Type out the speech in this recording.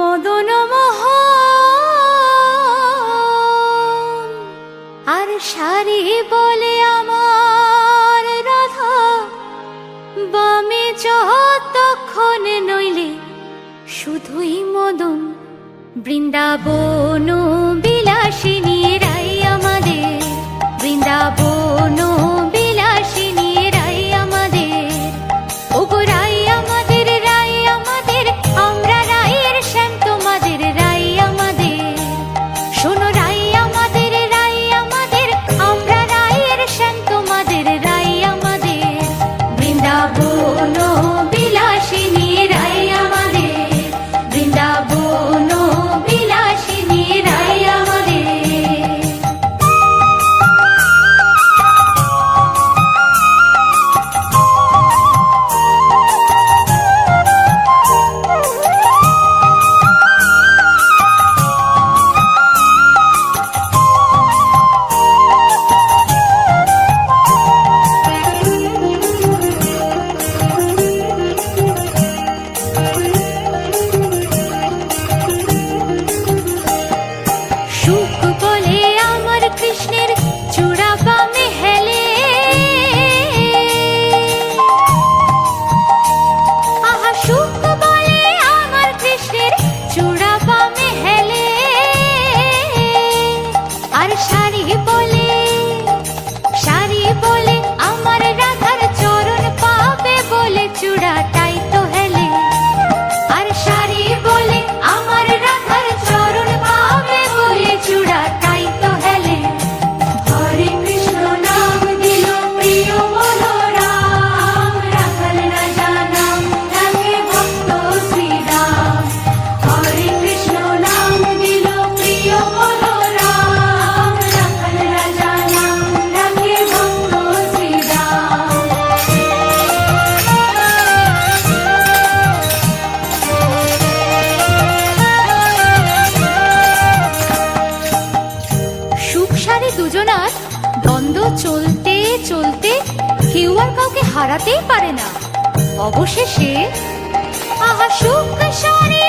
মদন মোহন আর সারি বলে আমার রাধা, বামে যতক্ষণ নইলে শুধুই মদন। বৃন্দাবন বিলাসিনী রাই আমাদের, বৃন্দাবন বিলাসিনী রাই আমাদের। ওগো রাই আমাদের, রাই আমাদের, আমরা রাইয়ের শ্যাম তোমাদের রাই আমাদের। শোনো রাই আমাদের, রাই আমাদের, আমরা রাইয়ের শ্যাম তোমাদের রাই আমাদের। বৃন্দাবন বিলাসিনী রাই আমাদের, বৃন্দাবন বিলাসিনী রাই আমাদের। সুখ বলে আমার কৃষ্ণের চূড়া বামে হেলে, আহা সুখ বলে আমার কৃষ্ণের চূড়া বামে হেলে। আর শাড়ি বলে, শাড়ি বলে আমার রাধার চরণ পাবে বলে চূড়া তাই তো হেলে। আর শাড়ি বলে আমার রাধার চরণ পাবে বলে চূড়া তাই তো হেলে। হরে কৃষ্ণ নাম দিল প্রিয় বলরাম, রাখাল রাজা নাম রাখে ভক্ত শ্রীরাম। হরে কৃষ্ণ নাম দিল প্রিয় বলরাম, রাখাল রাজা নাম রাখে ভক্ত শ্রীরাম। সুখ সারি দুজনার দ্বন্দ্ব চলতে চলতে কেউ আর কাউকে হারাতেই পারে না। অবশেষে আহা সুখ সারি